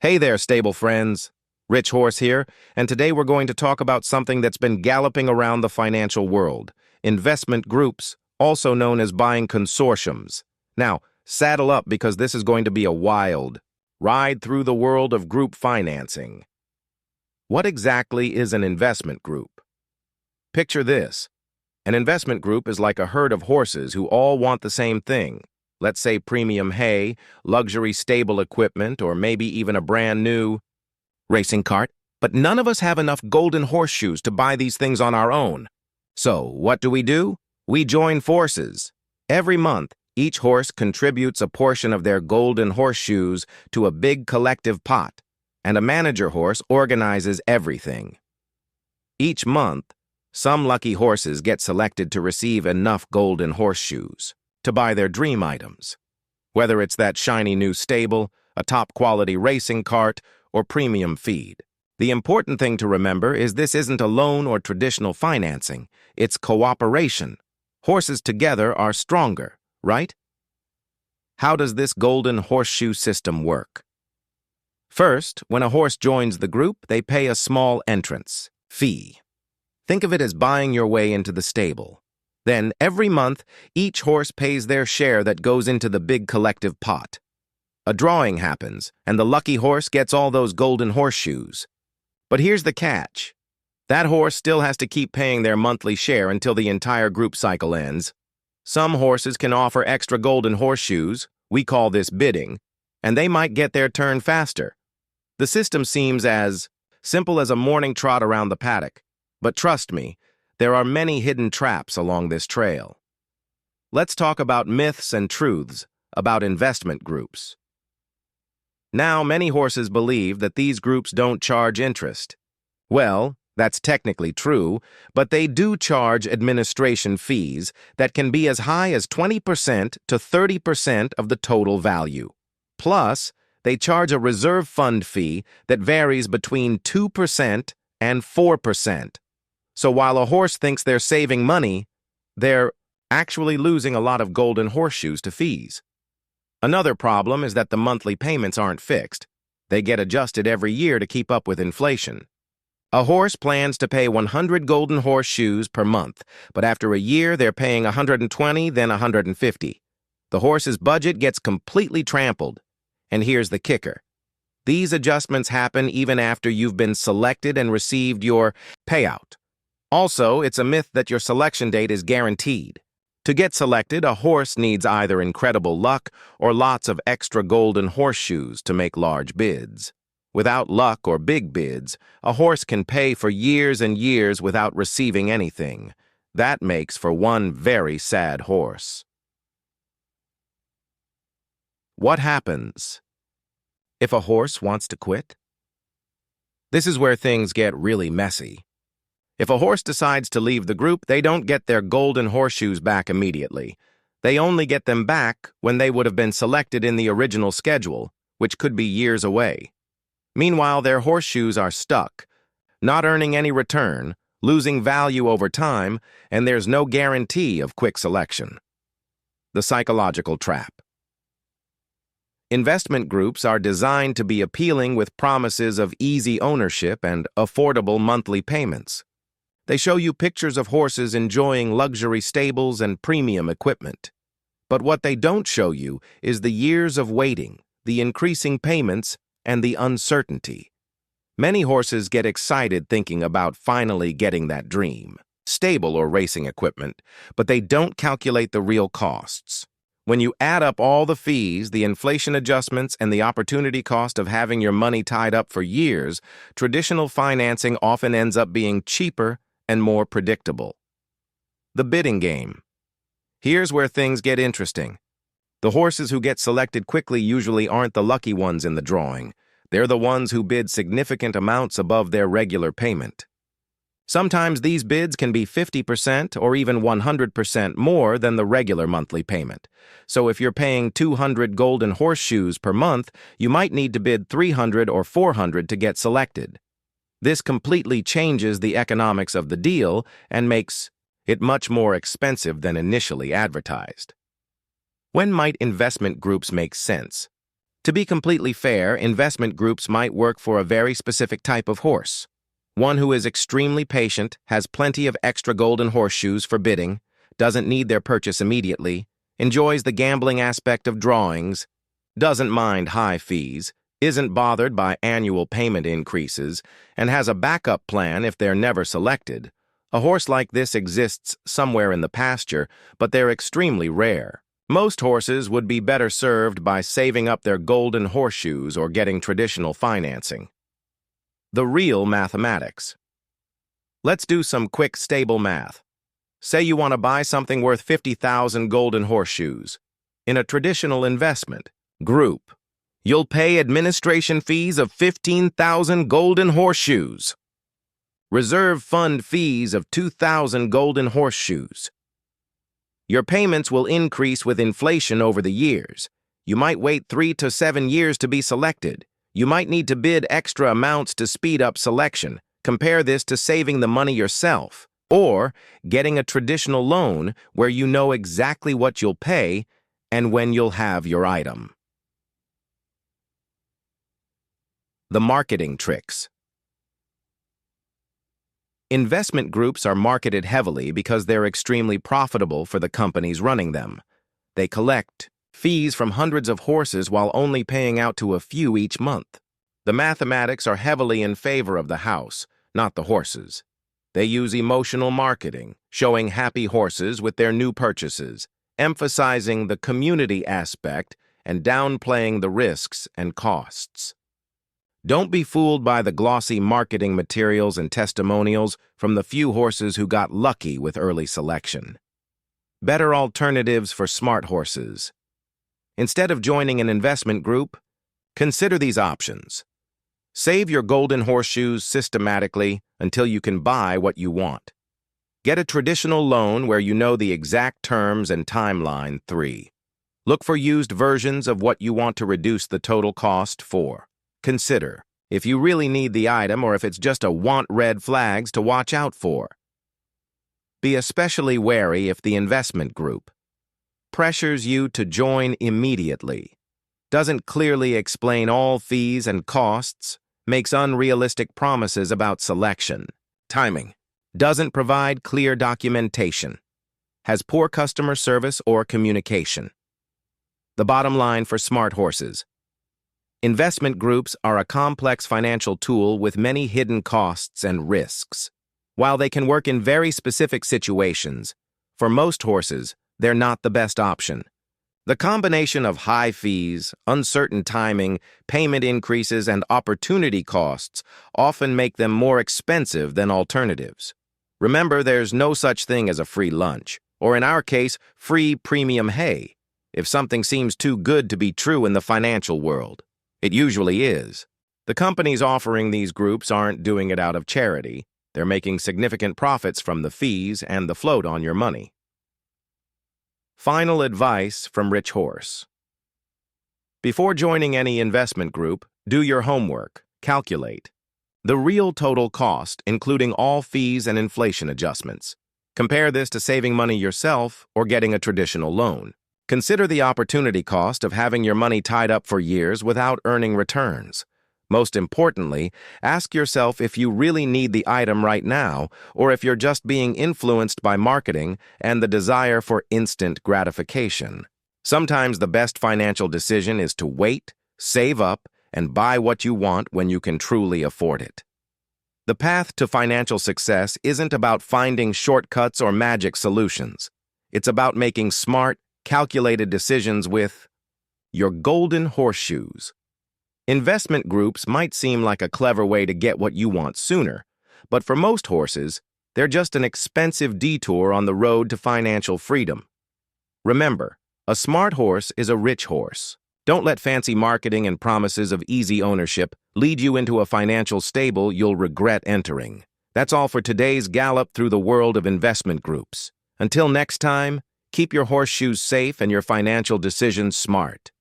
Hey there, stable friends. Rich Horse here, and today we're going to talk about something that's been galloping around the financial world: investment groups, also known as buying consortiums. Now, saddle up because this is going to be a wild ride through the world of group financing. What exactly is an investment group? Picture this. An investment group is like a herd of horses who all want the same thing. Let's say premium hay, luxury stable equipment, or maybe even a brand new racing cart. But none of us have enough golden horseshoes to buy these things on our own. So what do? We join forces. Every month, each horse contributes a portion of their golden horseshoes to a big collective pot, and a manager horse organizes everything. Each month, some lucky horses get selected to receive enough golden horseshoes to buy their dream items, whether it's that shiny new stable, a top-quality racing cart, or premium feed. The important thing to remember is this isn't a loan or traditional financing. It's cooperation. Horses together are stronger, right? How does this golden horseshoe system work? First, when a horse joins the group, they pay a small entrance fee. Think of it as buying your way into the stable. Then, every month, each horse pays their share that goes into the big collective pot. A drawing happens, and the lucky horse gets all those golden horseshoes. But here's the catch. That horse still has to keep paying their monthly share until the entire group cycle ends. Some horses can offer extra golden horseshoes, we call this bidding, and they might get their turn faster. The system seems as simple as a morning trot around the paddock, but trust me, there are many hidden traps along this trail. Let's talk about myths and truths about investment groups. Now, many horses believe that these groups don't charge interest. Well, that's technically true, but they do charge administration fees that can be as high as 20% to 30% of the total value. Plus, they charge a reserve fund fee that varies between 2% and 4%. So while a horse thinks they're saving money, they're actually losing a lot of golden horseshoes to fees. Another problem is that the monthly payments aren't fixed. They get adjusted every year to keep up with inflation. A horse plans to pay 100 golden horseshoes per month, but after a year they're paying 120, then 150. The horse's budget gets completely trampled. And here's the kicker. These adjustments happen even after you've been selected and received your payout. Also, it's a myth that your selection date is guaranteed. To get selected, a horse needs either incredible luck or lots of extra golden horseshoes to make large bids. Without luck or big bids, a horse can pay for years and years without receiving anything. That makes for one very sad horse. What happens if a horse wants to quit? This is where things get really messy. If a horse decides to leave the group, they don't get their golden horseshoes back immediately. They only get them back when they would have been selected in the original schedule, which could be years away. Meanwhile, their horseshoes are stuck, not earning any return, losing value over time, and there's no guarantee of quick selection. The psychological trap. Investment groups are designed to be appealing with promises of easy ownership and affordable monthly payments. They show you pictures of horses enjoying luxury stables and premium equipment. But what they don't show you is the years of waiting, the increasing payments, and the uncertainty. Many horses get excited thinking about finally getting that dream, stable or racing equipment, but they don't calculate the real costs. When you add up all the fees, the inflation adjustments, and the opportunity cost of having your money tied up for years, traditional financing often ends up being cheaper and more predictable. The bidding game. Here's where things get interesting. The horses who get selected quickly usually aren't the lucky ones in the drawing. They're the ones who bid significant amounts above their regular payment. Sometimes these bids can be 50% or even 100% more than the regular monthly payment. So if you're paying 200 golden horseshoes per month, you might need to bid 300 or 400 to get selected. This completely changes the economics of the deal and makes it much more expensive than initially advertised. When might investment groups make sense? To be completely fair, investment groups might work for a very specific type of horse. One who is extremely patient, has plenty of extra golden horseshoes for bidding, doesn't need their purchase immediately, enjoys the gambling aspect of drawings, doesn't mind high fees, isn't bothered by annual payment increases, and has a backup plan if they're never selected. A horse like this exists somewhere in the pasture, but they're extremely rare. Most horses would be better served by saving up their golden horseshoes or getting traditional financing. The real mathematics. Let's do some quick, stable math. Say you want to buy something worth 50,000 golden horseshoes. In a traditional investment group, you'll pay administration fees of 15,000 golden horseshoes. Reserve fund fees of 2,000 golden horseshoes. Your payments will increase with inflation over the years. You might wait 3 to 7 years to be selected. You might need to bid extra amounts to speed up selection. Compare this to saving the money yourself, or getting a traditional loan where you know exactly what you'll pay and when you'll have your item. The marketing tricks. Investment groups are marketed heavily because they're extremely profitable for the companies running them. They collect fees from hundreds of horses while only paying out to a few each month. The mathematics are heavily in favor of the house, not the horses. They use emotional marketing, showing happy horses with their new purchases, emphasizing the community aspect and downplaying the risks and costs. Don't be fooled by the glossy marketing materials and testimonials from the few horses who got lucky with early selection. Better alternatives for smart horses. Instead of joining an investment group, consider these options. Save your golden horseshoes systematically until you can buy what you want. Get a traditional loan where you know the exact terms and timeline. 3. Look for used versions of what you want to reduce the total cost. 4. Consider if you really need the item or if it's just a want red flags to watch out for. Be especially wary if the investment group pressures you to join immediately, doesn't clearly explain all fees and costs, makes unrealistic promises about selection, timing, doesn't provide clear documentation, has poor customer service or communication. The bottom line for smart horses. Investment groups are a complex financial tool with many hidden costs and risks. While they can work in very specific situations, for most horses, they're not the best option. The combination of high fees, uncertain timing, payment increases, and opportunity costs often make them more expensive than alternatives. Remember, there's no such thing as a free lunch, or in our case, free premium hay, if something seems too good to be true in the financial world. It usually is. The companies offering these groups aren't doing it out of charity. They're making significant profits from the fees and the float on your money. Final advice from Rich Horse. Before joining any investment group, do your homework. Calculate the real total cost, including all fees and inflation adjustments. Compare this to saving money yourself or getting a traditional loan. Consider the opportunity cost of having your money tied up for years without earning returns. Most importantly, ask yourself if you really need the item right now or if you're just being influenced by marketing and the desire for instant gratification. Sometimes the best financial decision is to wait, save up, and buy what you want when you can truly afford it. The path to financial success isn't about finding shortcuts or magic solutions. It's about making smart, calculated decisions with your golden horseshoes. Investment groups might seem like a clever way to get what you want sooner, but for most horses, they're just an expensive detour on the road to financial freedom. Remember, a smart horse is a rich horse. Don't let fancy marketing and promises of easy ownership lead you into a financial stable you'll regret entering. That's all for today's gallop through the world of investment groups. Until next time, keep your horseshoes safe and your financial decisions smart.